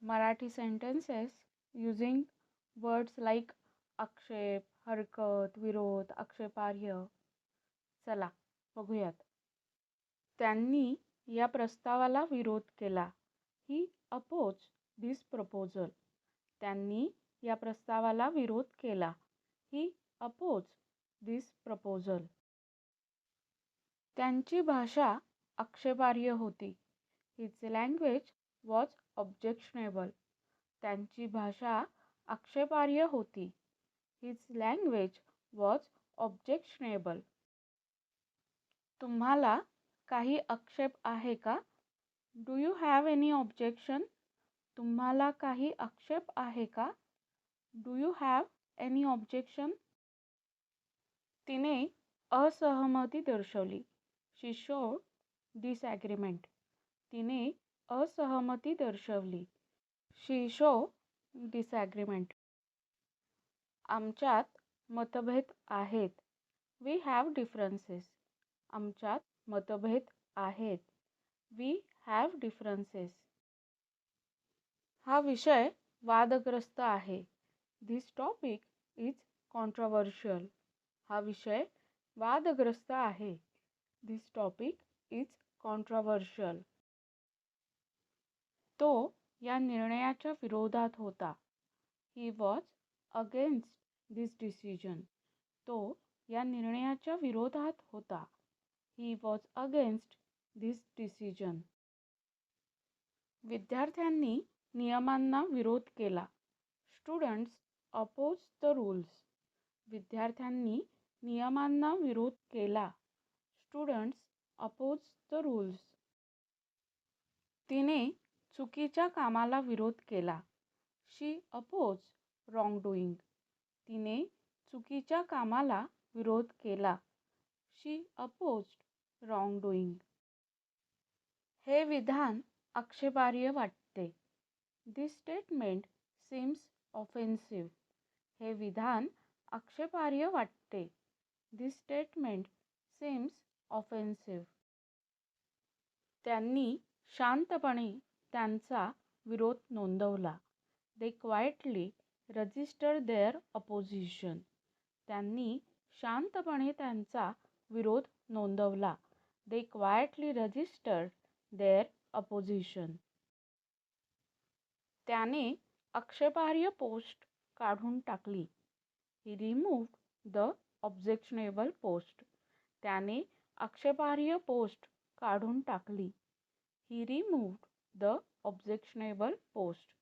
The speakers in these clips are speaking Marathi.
Marathi sentences using words like आक्षेप, हरकत, विरोध, आक्षेपार्ह. चला बघूयात. त्यांनी या प्रस्तावाला विरोध केला. He opposed this proposal. त्यांनी या प्रस्तावाला विरोध केला. He opposed this proposal. त्यांची भाषा आक्षेपार्ह होती. His language was objectionable. त्यांची भाषा आक्षेपार्ह होती. His language was objectionable. तुम्हाला काही आक्षेप आहे का? Do you have any objection? तुम्हाला काही आक्षेप आहे का? Do you have any objection? तिने असहमती दर्शवली. She showed disagreement. तिने असहमती दर्शवली. She showed disagreement. आमच्यात मतभेद आहेत. We have differences. आमच्यात मतभेद आहेत. We have differences. हा विषय वादग्रस्त आहे. This topic is controversial. हा विषय वादग्रस्त आहे. This topic is controversial. तो या निर्णयाच्या विरोधात होता. He was against this decision. तो या निर्णयाच्या विरोधात होता. He was against this decision. विद्यार्थ्यांनी नियमांना विरोध केला. Students opposed the rules. विद्यार्थ्यांनी नियमांना विरोध केला. Students opposed the rules. तिने चुकीच्या कामाला विरोध केला. She opposed wrongdoing. तिने चुकीच्या कामाला विरोध केला. She opposed wrongdoing. हे विधान आक्षेपार्ह वाटते. This statement seems offensive. हे विधान आक्षेपार्ह वाटते. This statement seems offensive. त्यांनी शांतपणे त्यांचा विरोध नोंदवला. They quietly registered their opposition. त्यांनी शांतपणे त्यांचा विरोध नोंदवला. They quietly registered their opposition. त्याने आक्षेपार्ह पोस्ट काढून टाकली. He removed the objectionable post. त्याने आक्षेपार्ह पोस्ट काढून टाकली. He removed the objectionable post.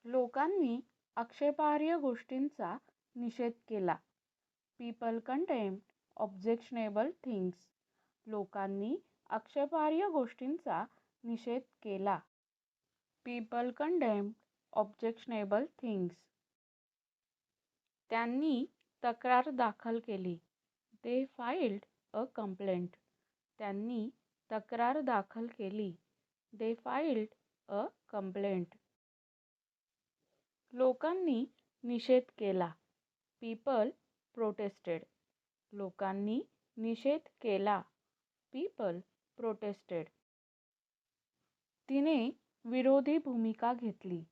लोकांनी आक्षेपार्ह गोष्टींचा निषेध केला. People condemned objectionable things. लोकांनी आक्षेपार्ह गोष्टींचा निषेध केला. People condemned objectionable things. त्यांनी तक्रार दाखल केली. They filed a complaint. त्यांनी तक्रार दाखल केली. They filed a complaint. लोकांनी निषेध केला. People protested. लोकांनी निषेध केला. People protested. तिने विरोधी भूमिका घेतली.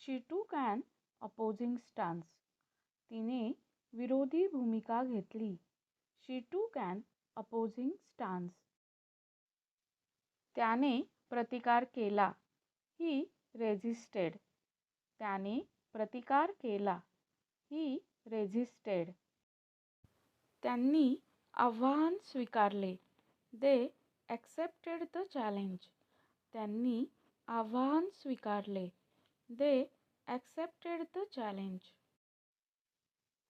She took an opposing stance. तिने विरोधी भूमिका घेतली. She took an opposing stance. त्याने प्रतिकार केला. He resisted. त्याने प्रतिकार केला. He resisted. त्यांनी आव्हान स्वीकारले. They accepted the challenge. त्यांनी आव्हान स्वीकारले. They accepted the challenge.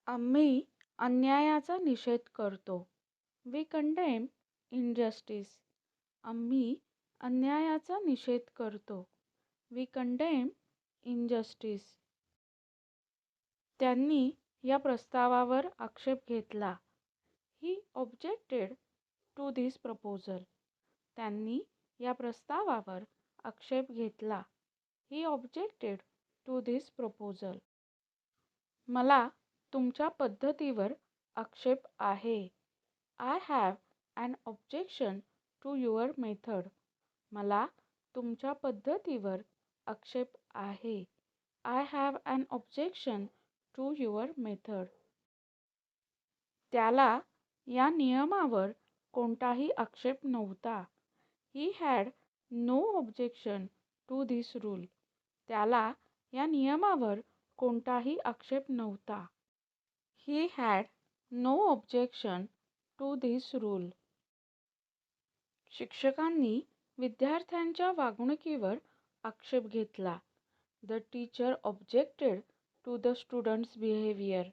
आम्ही अन्यायाचा निषेध करतो. We condemn injustice. आम्ही अन्यायाचा निषेध करतो. We condemn injustice. त्यांनी या प्रस्तावावर आक्षेप घेतला. He objected to this proposal. त्यांनी या प्रस्तावावर आक्षेप घेतला. He objected to this proposal. मला तुमच्या पद्धतीवर आक्षेप आहे. I have an objection to your method. मला तुमच्या पद्धतीवर आक्षेप आहे. I have an objection to your method. त्याला या नियमावर कोणताही आक्षेप नव्हता. He had no objection to this rule. त्याला या नियमावर कोणताही आक्षेप नव्हता. He had no objection to this rule. शिक्षकांनी विद्यार्थ्यांच्या वागणुकीवर आक्षेप घेतला. The teacher objected to the students behaviour.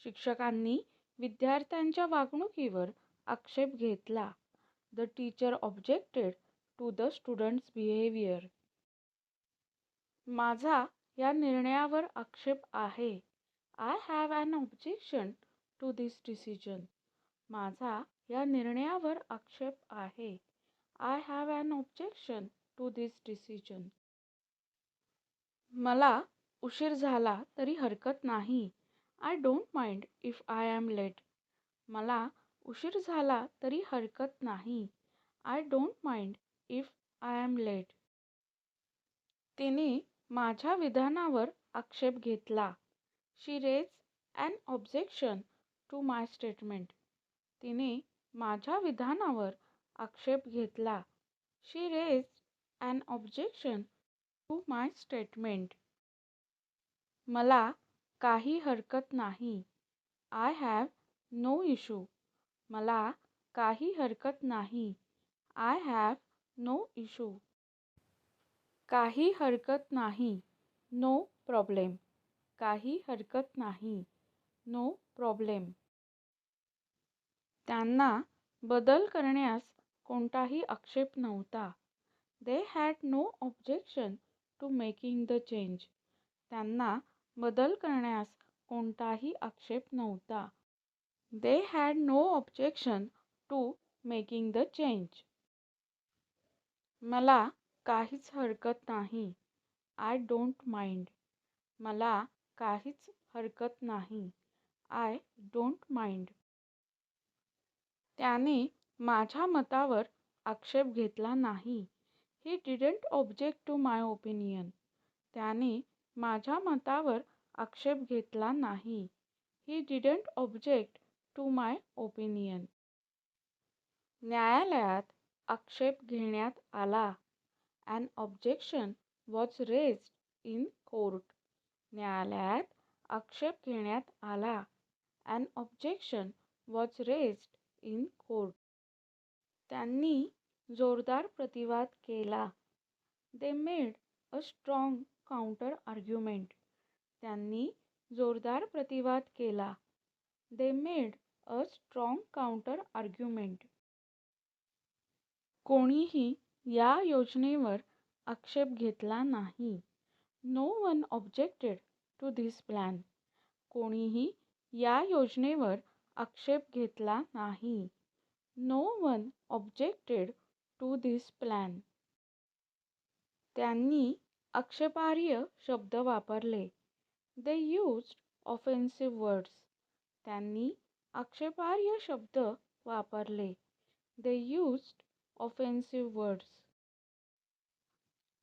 शिक्षकांनी विद्यार्थ्यांच्या वागणुकीवर आक्षेप घेतला. The teacher objected to the students behaviour. माझा या निर्णयावर आक्षेप आहे. I have an objection to this decision. माझा या निर्णयावर आक्षेप आहे. I have an objection to this decision. मला उशीर झाला तरी हरकत नाही. I don't mind if I am late. मला उशीर झाला तरी हरकत नाही. I don't mind if I am late. तिने माझ्या विधानावर आक्षेप घेतला. She raised an objection to my statement. तिने माझ्या विधानावर आक्षेप घेतला. She raised an objection to my statement. मला काही हरकत नाही. I have no issue. मला काही हरकत नाही. I have no issue. काही हरकत नाही. No problem. काही हरकत नाही. No problem. त्यांना बदल करण्यास कोणताही आक्षेप नव्हता. They had no objection to making the change. त्यांना बदल करण्यास कोणताही आक्षेप नव्हता. They had no objection to making the change. मला काहीच हरकत नाही. I don't mind. मला काहीच हरकत नाही. I don't mind. त्याने माझ्या मतावर आक्षेप घेतला नाही. He didn't object to my opinion. त्याने माझ्या मतावर आक्षेप घेतला नाही. He didn't object to my opinion. न्यायालयात आक्षेप घेण्यात आला. An objection was raised in court. न्यायालयात आक्षेप घेण्यात आला. An objection was raised in court. त्यांनी जोरदार प्रतिवाद केला. They made a strong counter argument. त्यांनी जोरदार प्रतिवाद केला. They made a strong counter argument. कोणीही या योजनेवर आक्षेप घेतला नाही. No one objected to this plan. कोणीही या योजनेवर आक्षेप घेतला नाही. No one objected to this plan. त्यांनी आक्षेपार्ह शब्द वापरले. They used offensive words. त्यांनी आक्षेपार्ह शब्द वापरले. They used offensive words.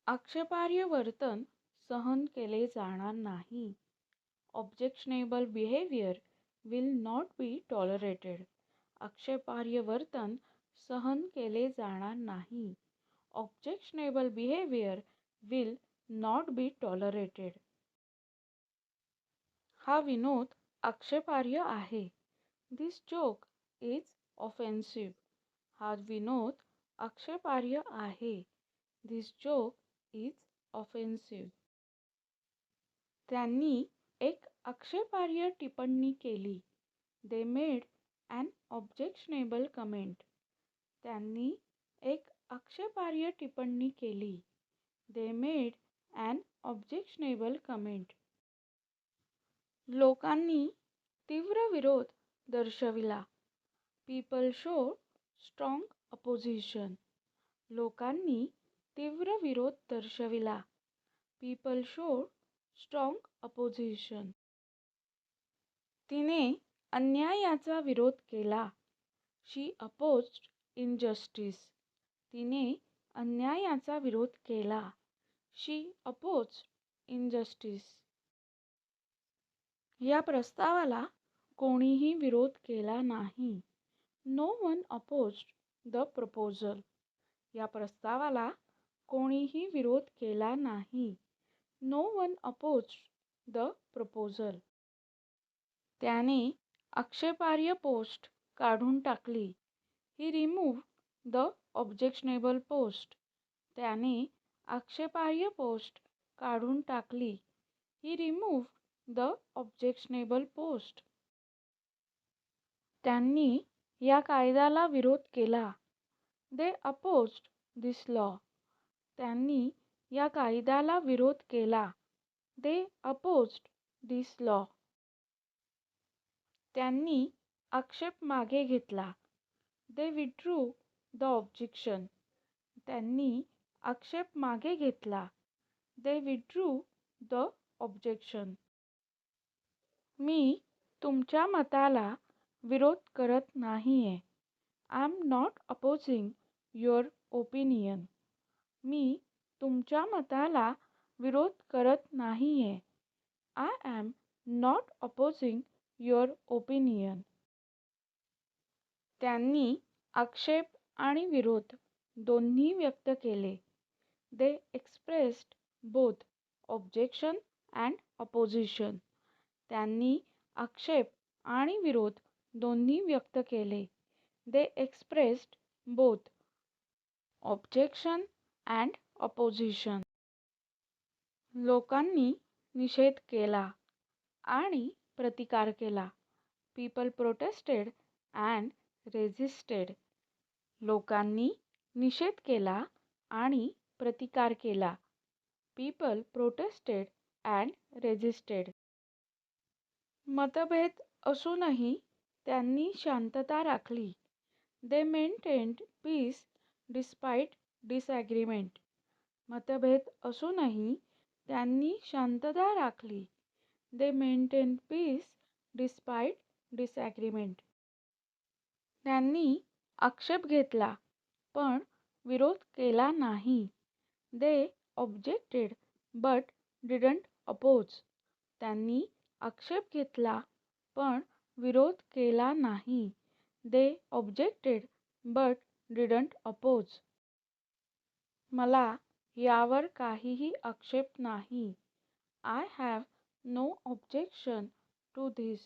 आक्षेपार्ह वर्तन सहन केले जाणार नाही. Objectionable behaviour will not be tolerated. आक्षेपार्ह वर्तन सहन केले जाणार नाही. Objectionable behaviour will not be tolerated. हा विनोद आक्षेपार्ह आहे. This joke is offensive. हा विनोद आक्षेपार्ह आहे. This joke is offensive. त्यांनी एक आक्षेपार्ह टिप्पणी केली. They made an objectionable comment. त्यांनी एक आक्षेपार्ह टिप्पणी केली. They made an objectionable comment. लोकांनी तीव्र विरोध दर्शविला. People showed strong opposition. लोकांनी तीव्र विरोध दर्शविला. People showed strong opposition. तिने अन्यायाचा विरोध केला. She opposed injustice. तिने अन्यायाचा विरोध केला. She opposed injustice. या प्रस्तावाला कोणीही विरोध केला नाही. No one opposed the proposal. या प्रस्तावाला कोणीही विरोध केला नाही. No one opposed the proposal. त्याने आक्षेपार्ह पोस्ट काढून टाकली. He remove the objectionable post. त्याने आक्षेपार्ह पोस्ट काढून टाकली. He remove the objectionable post. त्यांनी या कायद्याला विरोध केला. They opposed this law. त्यांनी या कायद्याला विरोध केला. They opposed this law. त्यांनी आक्षेप मागे घेतला. They withdrew the objection. त्यांनी आक्षेप मागे घेतला. They withdrew the objection. मी तुमच्या मताला विरोध करत नाहीये. I am not opposing your opinion. मी तुमच्या मताला विरोध करत नाहीये. I am not opposing your opinion. त्यांनी आक्षेप आणि विरोध दोन्ही व्यक्त केले. They expressed both objection and opposition. त्यांनी आक्षेप आणि विरोध दोन्ही व्यक्त केले. They expressed both objection and opposition. लोकांनी निषेध केला आणि प्रतिकार केला. People protested and resisted. लोकांनी निषेध केला आणि प्रतिकार केला. People protested and resisted. मतभेद असूनही त्यांनी शांतता राखली. They maintained peace despite disagreement. मतभेद असूनही त्यांनी शांतता राखली. They maintained peace despite disagreement. त्यांनी आक्षेप घेतला पण विरोध केला नाही. They objected but didn't oppose. त्यांनी आक्षेप घेतला पण विरोध केला नाही. They objected but didn't oppose. मला यावर काहीही आक्षेप नाही. I have no objection to this.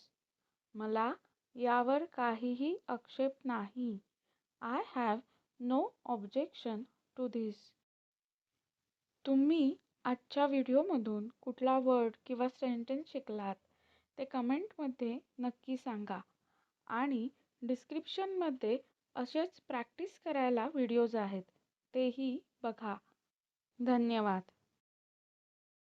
मला यावर काहीही आक्षेप नाही. I have no objection to this. तुम्ही आजच्या व्हिडिओमधून कुठला वर्ड किंवा सेंटेन्स शिकलात ते कमेंटमध्ये नक्की सांगा आणि डिस्क्रिप्शनमध्ये असेच प्रॅक्टिस करायला व्हिडिओज आहेत तेही बघा. धन्यवाद.